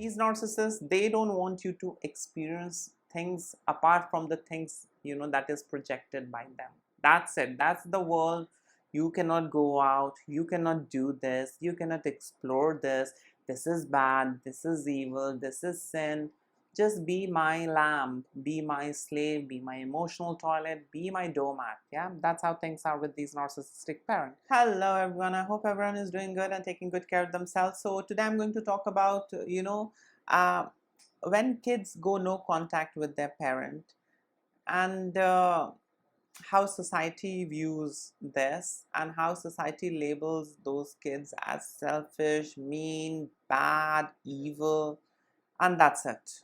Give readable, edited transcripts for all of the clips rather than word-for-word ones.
These narcissists, they don't want you to experience things apart from the things, that is projected by them. That's it. That's the world. You cannot go out. You cannot do this. You cannot explore this. This is bad. This is evil. This is sin. Just be my lamb, be my slave, be my emotional toilet, be my doormat. Yeah, that's how things are with these narcissistic parents. Hello everyone, I hope everyone is doing good and taking good care of themselves. So today I'm going to talk about, uh, when kids go no contact with their parent, and how society views this, and how society labels those kids as selfish, mean, bad, evil, and that's it.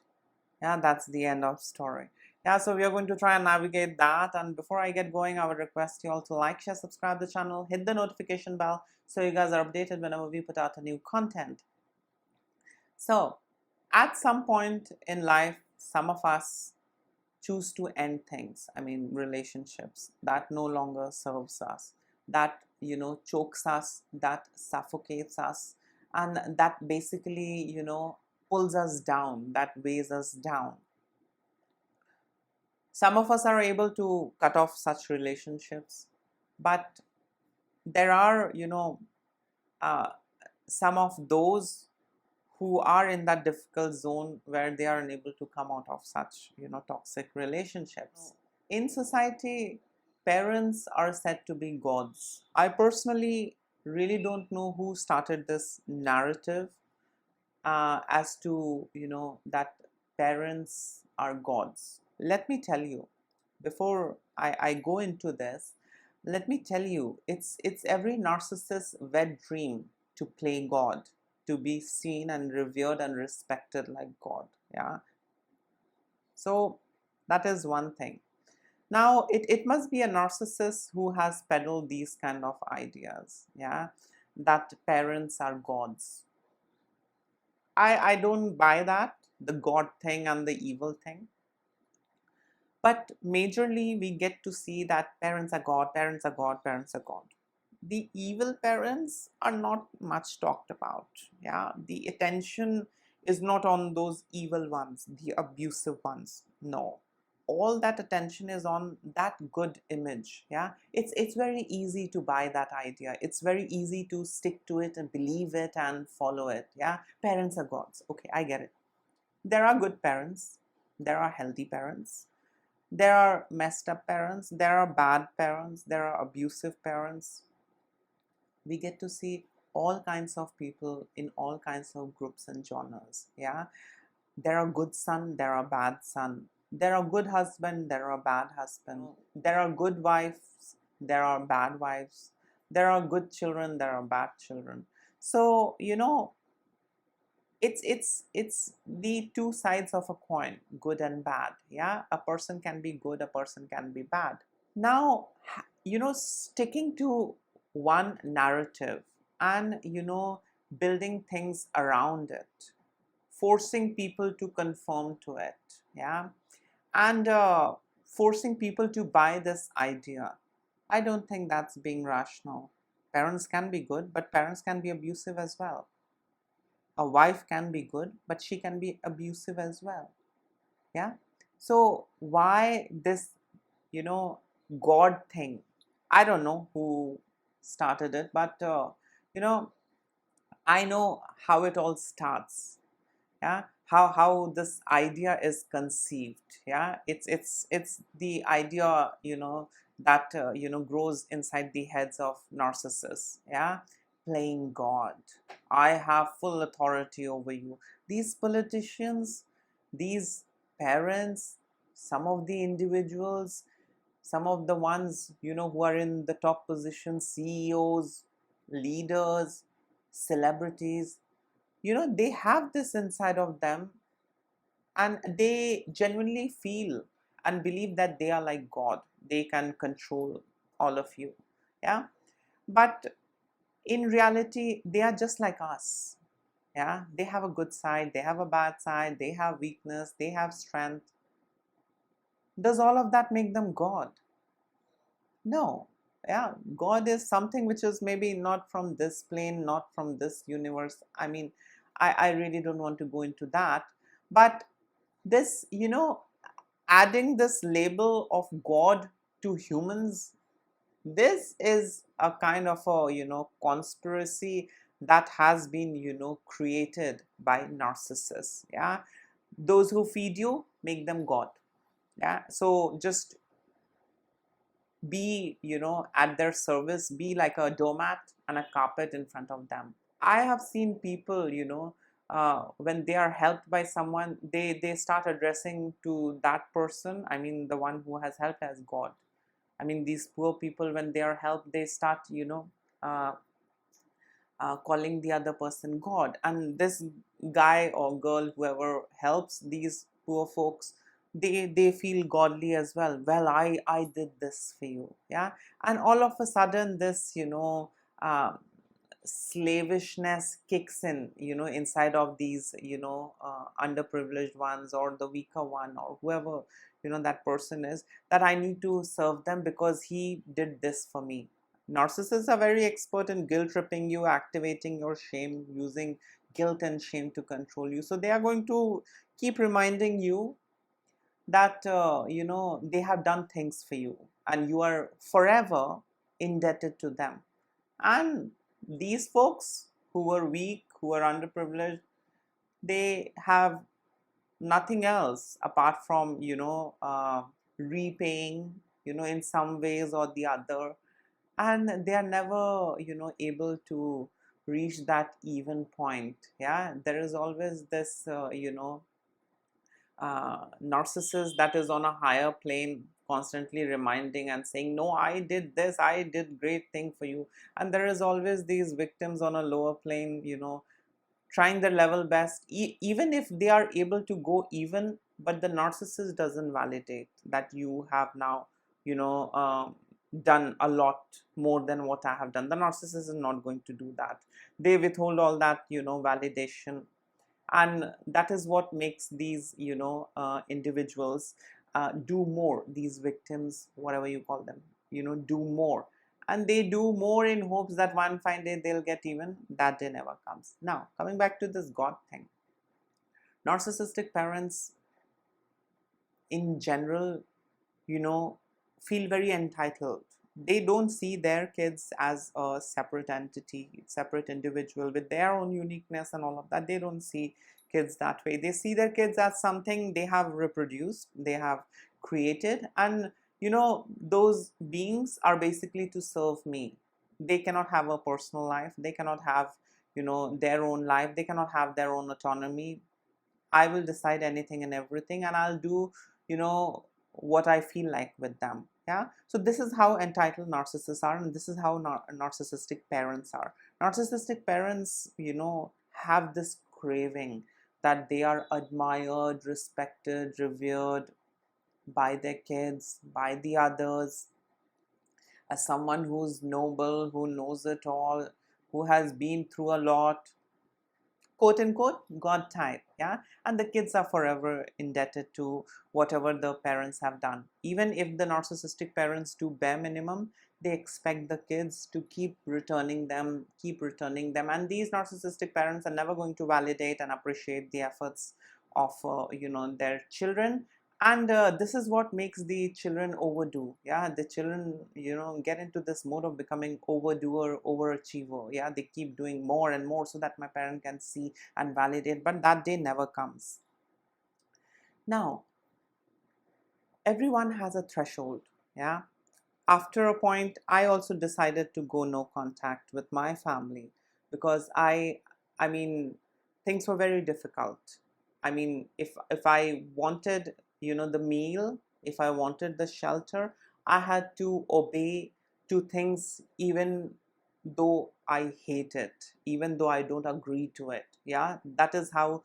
Yeah, that's the end of story. Yeah, so we are going to try and navigate that. And before I get going, I would request you all to like, share, subscribe the channel, hit the notification bell so you guys are updated whenever we put out a new content. So at some point in life, some of us choose to end things. I mean, relationships that no longer serves us, that chokes us, that suffocates us, and that basically pulls us down, that weighs us down. Some of us are able to cut off such relationships, but there are uh, some of those who are in that difficult zone where they are unable to come out of such toxic relationships. In society, parents are said to be gods. I personally really don't know who started this narrative, as to that parents are gods. Let me tell you, before I go into this, let me tell you, it's every narcissist's wet dream to play God, to be seen and revered and respected like God. Yeah, so that is one thing. Now it must be a narcissist who has peddled these kind of ideas, yeah, that parents are gods. I don't buy that, the God thing and the evil thing. But majorly, we get to see that parents are God, parents are God, parents are God. The evil parents are not much talked about. Yeah, the attention is not on those evil ones, the abusive ones. No, all that attention is on that good image. Yeah, it's very easy to buy that idea. It's very easy to stick to it and believe it and follow it. Yeah, parents are gods. Okay, I get it. There are good parents. There are healthy parents. There are messed up parents, there are bad parents, there are abusive parents. We get to see all kinds of people in all kinds of groups and genres. Yeah, there are good son, there are bad son, there are good husband, there are bad husband, there are good wives, there are bad wives, there are good children, there are bad children. So it's the two sides of a coin, good and bad. Yeah, a person can be good, a person can be bad. Now sticking to one narrative and building things around it, forcing people to conform to it, yeah, and forcing people to buy this idea, I don't think that's being rational. Parents can be good, but parents can be abusive as well. A wife can be good, but she can be abusive as well. Yeah, so why this God thing? I don't know who started it, but you know I know how it all starts. Yeah, how this idea is conceived. Yeah, it's the idea that grows inside the heads of narcissists. Yeah, playing God. I have full authority over you. These politicians, these parents, some of the individuals, some of the ones who are in the top positions, CEOs, leaders, celebrities, they have this inside of them, and they genuinely feel and believe that they are like God, they can control all of you. Yeah, but in reality they are just like us. Yeah, they have a good side, they have a bad side, they have weakness, they have strength. Does all of that make them God? No. Yeah, God is something which is maybe not from this plane, not from this universe. I mean, I really don't want to go into that. But this, adding this label of God to humans, this is a kind of a, conspiracy that has been, created by narcissists. Yeah. Those who feed you, make them God. Yeah. So just be, at their service, be like a doormat and a carpet in front of them. I have seen people, when they are helped by someone, they start addressing to that person, I mean the one who has helped, as God. I mean, these poor people, when they are helped, they start, uh, calling the other person God. And this guy or girl, whoever helps these poor folks, they feel godly as well. Well, I did this for you, yeah. And all of a sudden, this, uh, slavishness kicks in, inside of these, underprivileged ones, or the weaker one, or whoever, that person is, that I need to serve them because he did this for me. Narcissists are very expert in guilt tripping you, activating your shame, using guilt and shame to control you. So they are going to keep reminding you that, they have done things for you, and you are forever indebted to them. And these folks who were weak, who were underprivileged, they have nothing else apart from, repaying, in some ways or the other. And they are never, able to reach that even point. Yeah, there is always this, narcissist that is on a higher plane, constantly reminding and saying, no, I did this, I did great thing for you. And there is always these victims on a lower plane, trying their level best, even if they are able to go even. But the narcissist doesn't validate that you have now, you know done a lot more than what I have done. The narcissist is not going to do that. They withhold all that, validation. And that is what makes these, individuals do more, these victims, whatever you call them, do more. And they do more in hopes that one fine day they'll get even. That day never comes. Now, coming back to this God thing, narcissistic parents in general, you know, feel very entitled. They don't see their kids as a separate entity, separate individual with their own uniqueness and all of that. They don't see kids that way. They see their kids as something they have reproduced, they have created, and those beings are basically to serve me. They cannot have a personal life, they cannot have, their own life, they cannot have their own autonomy. I will decide anything and everything, and I'll do, what I feel like with them. Yeah. So this is how entitled narcissists are, and this is how narcissistic parents are. Narcissistic parents, have this craving that they are admired, respected, revered by their kids, by the others, as someone who's noble, who knows it all, who has been through a lot, quote unquote God type. Yeah. And the kids are forever indebted to whatever the parents have done. Even if the narcissistic parents do bare minimum, they expect the kids to keep returning them, keep returning them. And these narcissistic parents are never going to validate and appreciate the efforts of, their children. And this is what makes the children overdo. Yeah, the children, get into this mode of becoming overdoer, overachiever. Yeah, they keep doing more and more so that my parent can see and validate, but that day never comes. Now, everyone has a threshold. Yeah. After a point, I also decided to go no contact with my family, because I mean, things were very difficult. I mean, if I wanted, the meal, if I wanted the shelter, I had to obey to things, even though I hate it, even though I don't agree to it. Yeah, that is how,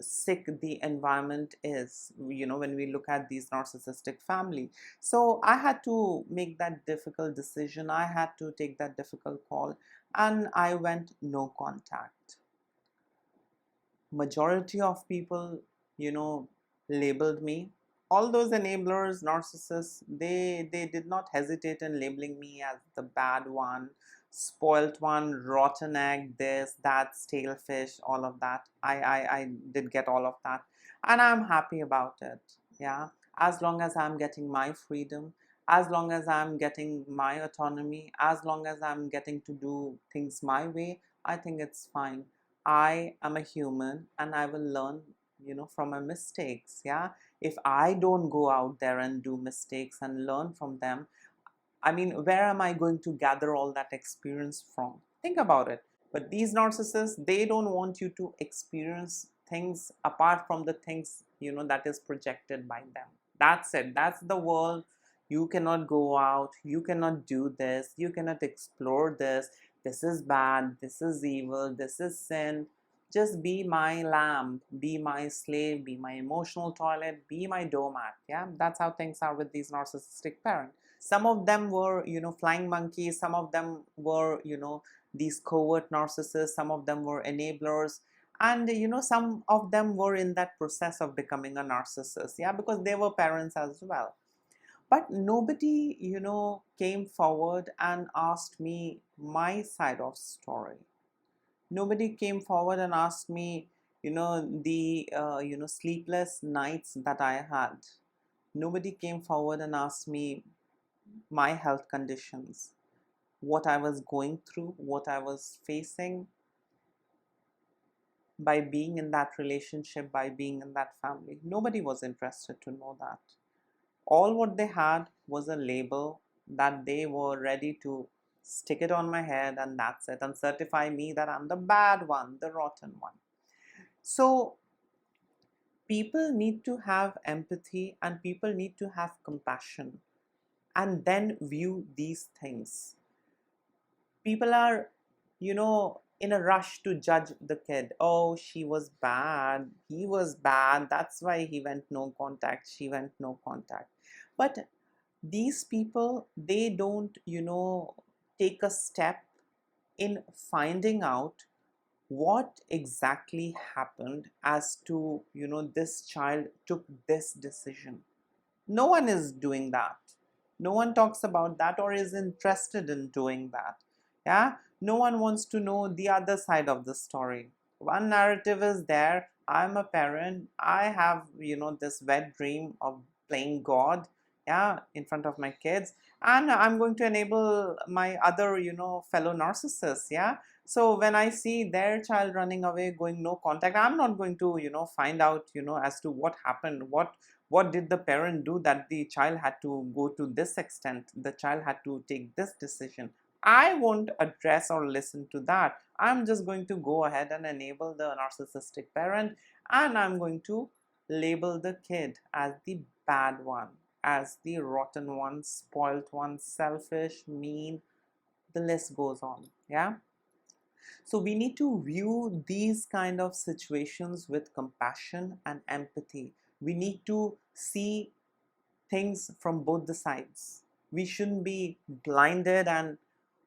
sick the environment is, when we look at these narcissistic family. So I had to make that difficult decision. I had to take that difficult call, and I went no contact. Majority of people, labeled me. All those enablers, narcissists, they did not hesitate in labeling me as the bad one, spoilt one, rotten egg, this, that, stale fish, all of that. I did get all of that. And I'm happy about it. Yeah. As long as I'm getting my freedom, as long as I'm getting my autonomy, as long as I'm getting to do things my way, I think it's fine. I am a human and I will learn, from my mistakes. Yeah. If I don't go out there and do mistakes and learn from them, I mean, where am I going to gather all that experience from? Think about it. But these narcissists, they don't want you to experience things apart from the things, that is projected by them. That's it. That's the world. You cannot go out. You cannot do this. You cannot explore this. This is bad. This is evil. This is sin. Just be my lamb. Be my slave. Be my emotional toilet. Be my doormat. Yeah, that's how things are with these narcissistic parents. Some of them were, flying monkeys. Some of them were, these covert narcissists. Some of them were enablers. And, some of them were in that process of becoming a narcissist. Yeah, because they were parents as well. But nobody, came forward and asked me my side of story. Nobody came forward and asked me, the, sleepless nights that I had. Nobody came forward and asked me my health conditions, what I was going through, what I was facing by being in that relationship, by being in that family. Nobody was interested to know that. All what they had was a label that they were ready to stick it on my head, and that's it, and certify me that I'm the bad one, the rotten one. So people need to have empathy and people need to have compassion and then view these things. People are, in a rush to judge the kid. Oh, she was bad, he was bad, that's why he went no contact, she went no contact. But these people, they don't, take a step in finding out what exactly happened as to, this child took this decision. No one is doing that. No one talks about that or is interested in doing that. Yeah, no one wants to know the other side of the story. One narrative is there. I'm a parent. I have, this wet dream of playing God, yeah, in front of my kids, and I'm going to enable my other, fellow narcissists. Yeah. So when I see their child running away, going no contact, I'm not going to, find out, as to what happened, what did the parent do that the child had to go to this extent, the child had to take this decision. I won't address or listen to that. I'm just going to go ahead and enable the narcissistic parent, and I'm going to label the kid as the bad one, as the rotten one, spoilt one, selfish, mean, the list goes on. Yeah. So we need to view these kind of situations with compassion and empathy. We need to see things from both the sides. We shouldn't be blinded and,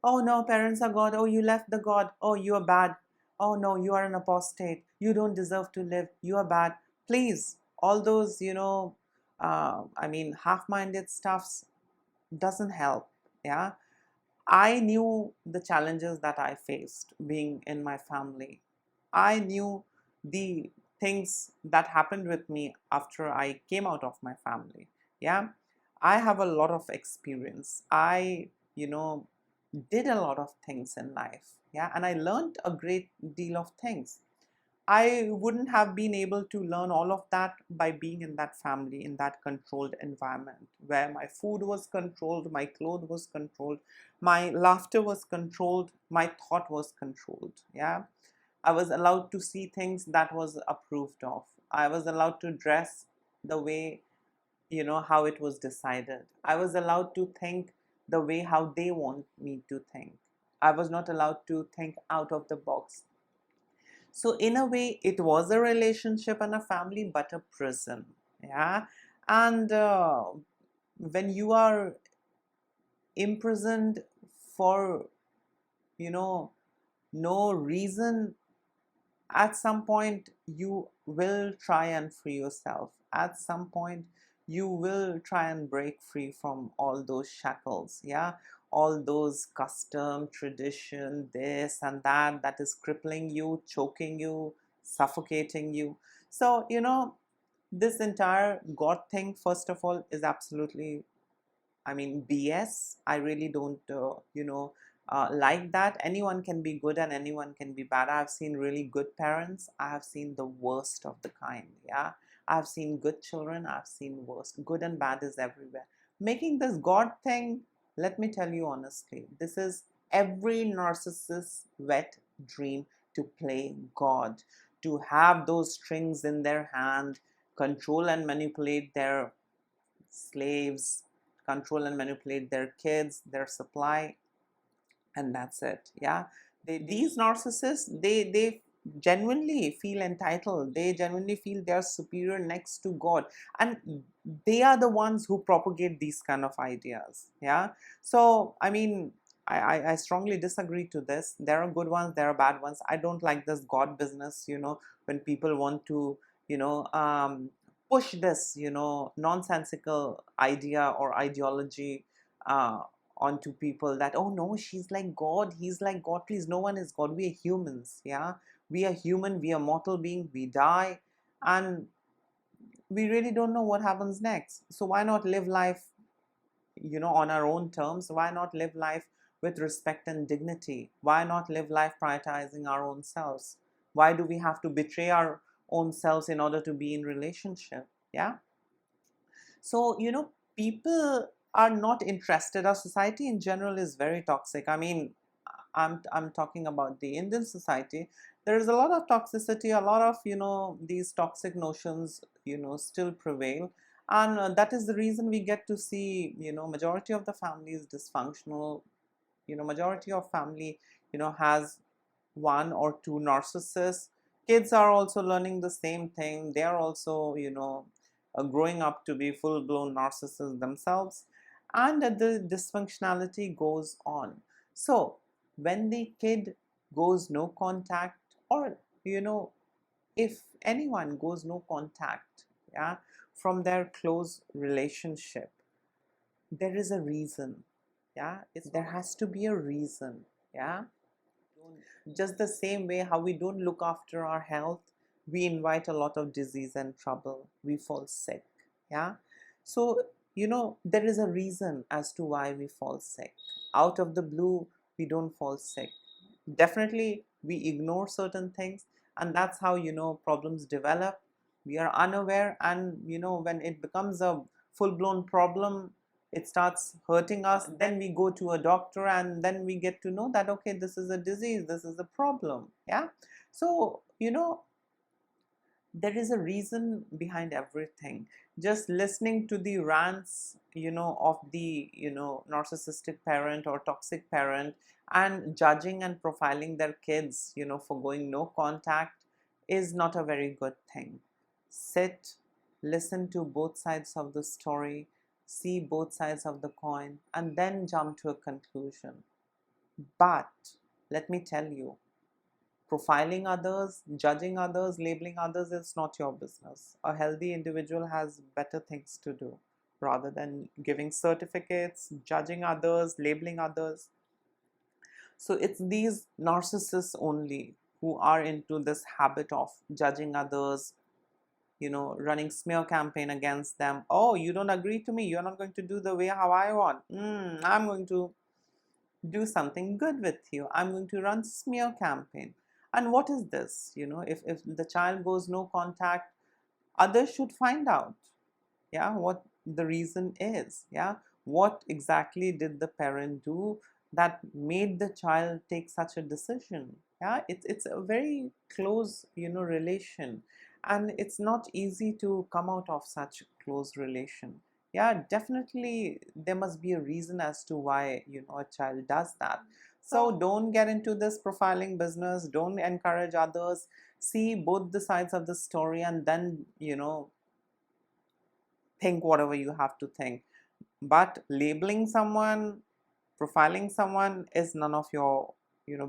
oh no, parents are God. Oh, you left the God. Oh, you are bad. Oh no, you are an apostate. You don't deserve to live. You are bad. Please, all those, half-minded stuffs doesn't help. Yeah. I knew the challenges that I faced being in my family. I knew the things that happened with me after I came out of my family. Yeah. I have a lot of experience. I, did a lot of things in life. Yeah. And I learned a great deal of things. I wouldn't have been able to learn all of that by being in that family, in that controlled environment where my food was controlled, my clothes was controlled, my laughter was controlled, my thought was controlled. Yeah. I was allowed to see things that was approved of. I was allowed to dress the way, how it was decided. I was allowed to think the way how they want me to think. I was not allowed to think out of the box. So in a way, it was a relationship and a family, but a prison. Yeah. And when you are imprisoned for, no reason, at some point you will try and free yourself. At some point you will try and break free from all those shackles. Yeah. all those custom, tradition, this and that is crippling you, choking you, suffocating you. So, this entire God thing, first of all, is absolutely, I mean, BS. I really don't, like that. Anyone can be good and anyone can be bad. I've seen really good parents. I have seen the worst of the kind. Yeah. I've seen good children. I've seen worst. Good and bad is everywhere. Making this God thing, let me tell you honestly, this is every narcissist's wet dream, to play God, to have those strings in their hand, control and manipulate their slaves, control and manipulate their kids, their supply, and that's it. Yeah, these narcissists, they genuinely feel entitled. They genuinely feel they are superior next to God, and they are the ones who propagate these kind of ideas. Yeah, so I mean, I strongly disagree to this. There are good ones, there are bad ones. I don't like this God business, when people want to, push this, nonsensical idea or ideology uh, onto people, that, oh no, she's like God, he's like God. Please, no one is God. We are humans. Yeah, we are human, we are mortal being, we die, and we really don't know what happens next. So why not live life, on our own terms? Why not live life with respect and dignity? Why not live life prioritizing our own selves? Why do we have to betray our own selves in order to be in relationship? Yeah. So, people are not interested. Our society in general is very toxic. I mean, I'm talking about the Indian society. There is a lot of toxicity, a lot of, these toxic notions, still prevail. And that is the reason we get to see, majority of the family is dysfunctional. Majority of family, has one or two narcissists. Kids are also learning the same thing. They are also, growing up to be full-blown narcissists themselves, and the dysfunctionality goes on. So when the kid goes no contact, or, if anyone goes no contact, yeah, from their close relationship, there is a reason. Yeah, there has to be a reason. Yeah, just the same way how we don't look after our health, we invite a lot of disease and trouble, we fall sick. Yeah, so, there is a reason as to why we fall sick. Out of the blue, we don't fall sick. Definitely we ignore certain things, and that's how, problems develop. We are unaware, and, when it becomes a full-blown problem, it starts hurting us, then we go to a doctor, and then we get to know that, okay, this is a disease, this is a problem. Yeah, so, there is a reason behind everything. Just listening to the rants, of the, narcissistic parent or toxic parent, and judging and profiling their kids, for going no contact, is not a very good thing. Sit, listen to both sides of the story, see both sides of the coin, and then jump to a conclusion. But let me tell you, profiling others, judging others, labeling others is not your business. A healthy individual has better things to do rather than giving certificates, judging others, labeling others. So it's these narcissists only who are into this habit of judging others, running smear campaign against them. Oh, you don't agree to me, you're not going to do the way how I want. I'm going to do something good with you. I'm going to run smear campaign. And what is this? If the child goes no contact, others should find out, yeah, what the reason is. Yeah, what exactly did the parent do that made the child take such a decision? Yeah, it's a very close, relation, and it's not easy to come out of such close relation. Yeah, definitely there must be a reason as to why, a child does that. So don't get into this profiling business, don't encourage others. See both the sides of the story, and then, think whatever you have to think. But labeling someone, profiling someone is none of your,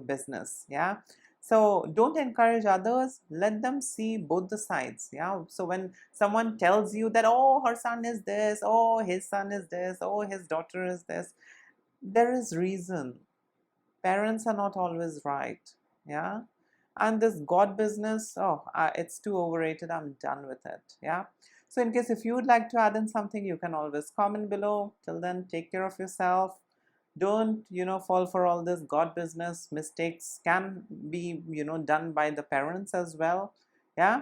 business. Yeah, so don't encourage others, let them see both the sides. Yeah, so when someone tells you that, oh, her son is this, oh, his son is this, oh, his daughter is this, there is reason. Parents are not always right. Yeah. And this God business, oh, it's too overrated. I'm done with it. Yeah. So, in case if you would like to add in something, you can always comment below. Till then, take care of yourself. Don't, fall for all this God business. Mistakes can be, done by the parents as well. Yeah.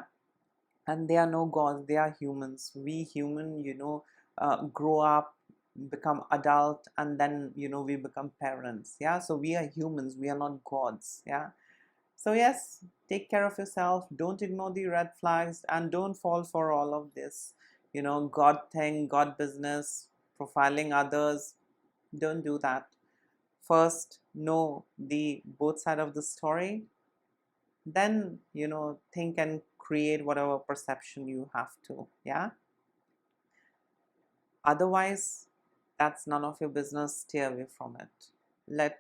And they are no gods, they are humans. We human, grow up, become adult, and then, we become parents. Yeah. So we are humans, we are not gods. Yeah. So yes, take care of yourself. Don't ignore the red flags, and don't fall for all of this, God thing, God business, profiling others. Don't do that. First, know the both side of the story. Then, think and create whatever perception you have to. Yeah. Otherwise, that's none of your business. Stay away from it. Let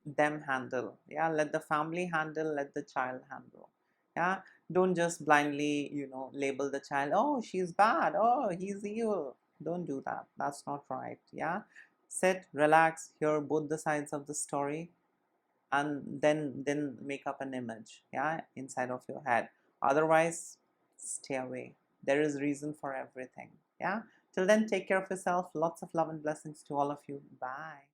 them handle. Yeah. Let the family handle, let the child handle. Yeah. Don't just blindly, label the child, oh, she's bad, oh, he's evil. Don't do that. That's not right. Yeah. Sit, relax, hear both the sides of the story, and then make up an image, yeah, inside of your head. Otherwise, stay away. There is reason for everything. Yeah. Till then, take care of yourself. Lots of love and blessings to all of you. Bye.